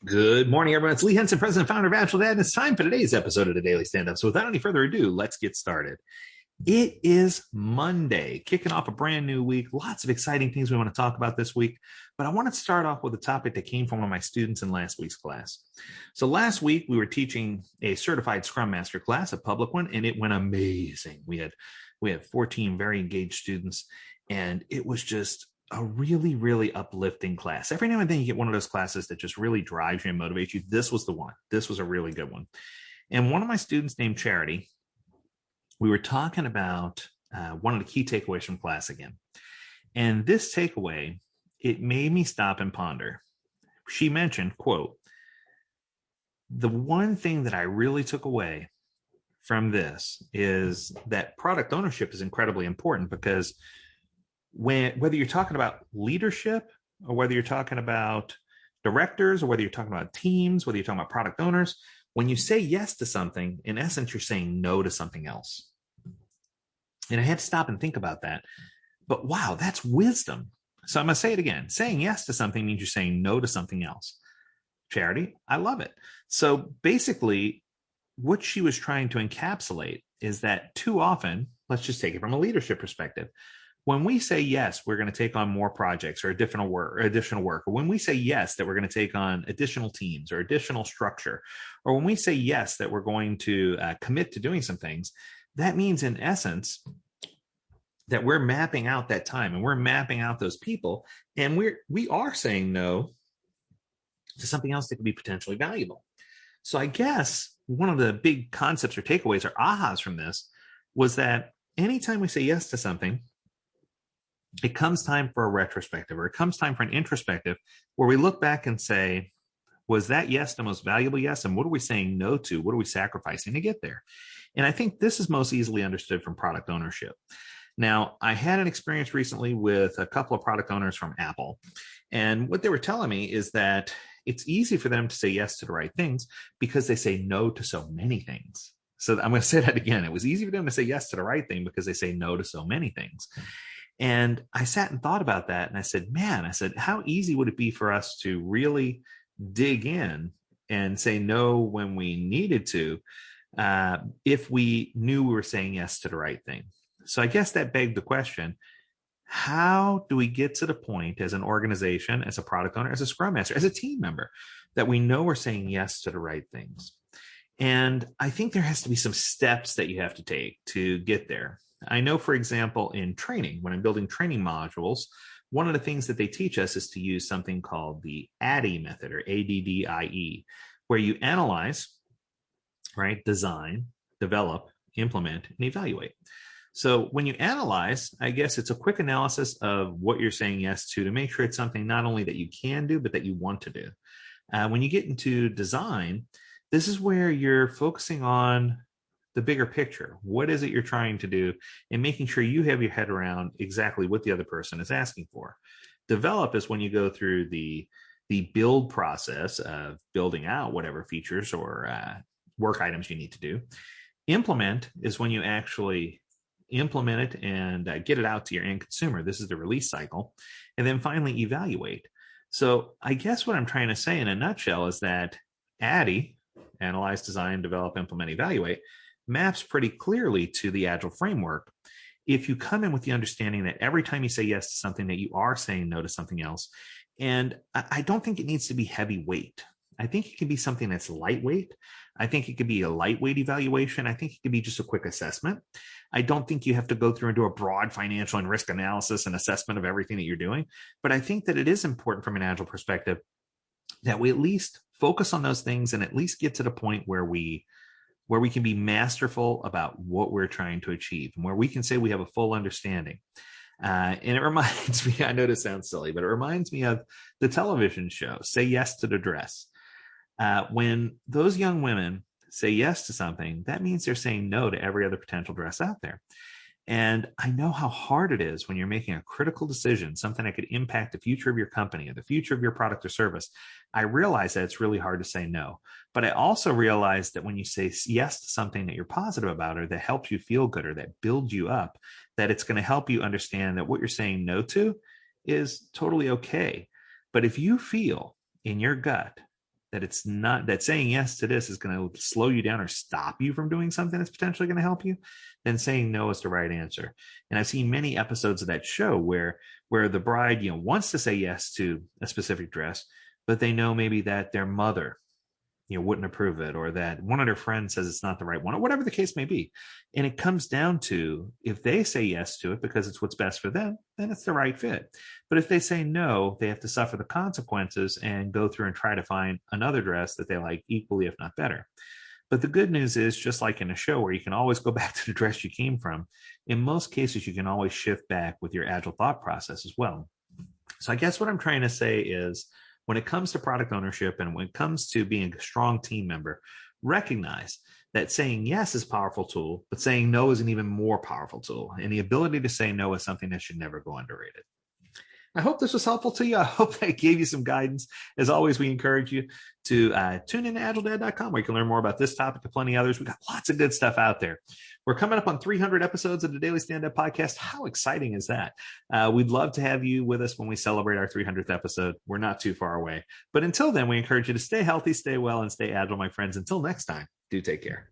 Good morning, everyone. It's Lee Henson, President and founder of Agile Dad, and it's time for today's episode of the Daily Stand-Up. So without any further ado, let's get started. It is Monday, kicking off a brand new week. Lots of exciting things we want to talk about this week, but I want to start off with a topic that came from one of my students in last week's class. So last week, we were teaching a certified Scrum Master class, a public one, and it went amazing. We had 14 very engaged students, and it was just a really, really uplifting class. Every now and then you get one of those classes that just really drives you and motivates you. This was the one. This was a really good one. And one of my students named Charity, we were talking about one of the key takeaways from class again. And this takeaway, it made me stop and ponder. She mentioned, quote, "The one thing that I really took away from this is that product ownership is incredibly important because whether you're talking about leadership or whether you're talking about directors or whether you're talking about teams, whether you're talking about product owners, when you say yes to something, in essence, you're saying no to something else." And I had to stop and think about that. But wow, that's wisdom. So I'm going to say it again. Saying yes to something means you're saying no to something else. Charity, I love it. So basically, what she was trying to encapsulate is that too often, let's just take it from a leadership perspective. When we say yes, we're going to take on more projects or additional work, or when we say yes, that we're going to take on additional teams or additional structure, or when we say yes, that we're going to commit to doing some things, that means in essence that we're mapping out that time and we're mapping out those people, and we are saying no to something else that could be potentially valuable. So I guess one of the big concepts or takeaways or ahas from this was that anytime we say yes to something, it comes time for a retrospective, or it comes time for an introspective where we look back and say, was that yes the most valuable yes? And what are we saying no to? What are we sacrificing to get there? And I think this is most easily understood from product ownership. Now, I had an experience recently with a couple of product owners from Apple. And what they were telling me is that it's easy for them to say yes to the right things because they say no to so many things. So I'm going to say that again. It was easy for them to say yes to the right thing because they say no to so many things. And I sat and thought about that. And I said, how easy would it be for us to really dig in and say no when we needed to, if we knew we were saying yes to the right thing? So I guess that begged the question, how do we get to the point as an organization, as a product owner, as a Scrum Master, as a team member, that we know we're saying yes to the right things? And I think there has to be some steps that you have to take to get there. I know, for example, in training, when I'm building training modules, one of the things that they teach us is to use something called the ADDIE method, or ADDIE, where you analyze, right, design, develop, implement, and evaluate. So when you analyze, I guess it's a quick analysis of what you're saying yes to make sure it's something not only that you can do, but that you want to do. When you get into design, this is where you're focusing on the bigger picture. What is it you're trying to do, and making sure you have your head around exactly what the other person is asking for. Develop is when you go through the build process of building out whatever features or work items you need to do. Implement is when you actually implement it and get it out to your end consumer. This is the release cycle. And then finally, evaluate. So I guess what I'm trying to say in a nutshell is that ADDIE, analyze, design, develop, implement, evaluate, maps pretty clearly to the Agile framework. If you come in with the understanding that every time you say yes to something, that you are saying no to something else. And I don't think it needs to be heavyweight. I think it can be something that's lightweight. I think it could be a lightweight evaluation. I think it could be just a quick assessment. I don't think you have to go through and do a broad financial and risk analysis and assessment of everything that you're doing. But I think that it is important from an Agile perspective that we at least focus on those things and at least get to the point where we can be masterful about what we're trying to achieve, and where we can say we have a full understanding. And it reminds me, I know this sounds silly, but it reminds me of the television show, Say Yes to the Dress. When those young women say yes to something, that means they're saying no to every other potential dress out there. And I know how hard it is when you're making a critical decision, something that could impact the future of your company or the future of your product or service. I realize that it's really hard to say no. But I also realize that when you say yes to something that you're positive about, or that helps you feel good, or that builds you up, that it's going to help you understand that what you're saying no to is totally okay. But if you feel in your gut that it's not that saying yes to this is going to slow you down or stop you from doing something that's potentially going to help you, then saying no is the right answer. And I've seen many episodes of that show where the bride, wants to say yes to a specific dress, but they know maybe that their mother wouldn't approve it, or that one of their friends says it's not the right one, or whatever the case may be. And it comes down to, if they say yes to it because it's what's best for them, then it's the right fit. But if they say no, they have to suffer the consequences and go through and try to find another dress that they like equally, if not better. But the good news is, just like in a show where you can always go back to the dress you came from, in most cases, you can always shift back with your agile thought process as well. So I guess what I'm trying to say is, when it comes to product ownership and when it comes to being a strong team member, recognize that saying yes is a powerful tool, but saying no is an even more powerful tool. And the ability to say no is something that should never go underrated. I hope this was helpful to you. I hope that gave you some guidance. As always, we encourage you to tune in to agiledad.com, where you can learn more about this topic and plenty others. We got lots of good stuff out there. We're coming up on 300 episodes of the Daily Stand-Up Podcast. How exciting is that? We'd love to have you with us when we celebrate our 300th episode. We're not too far away. But until then, we encourage you to stay healthy, stay well, and stay agile, my friends. Until next time, do take care.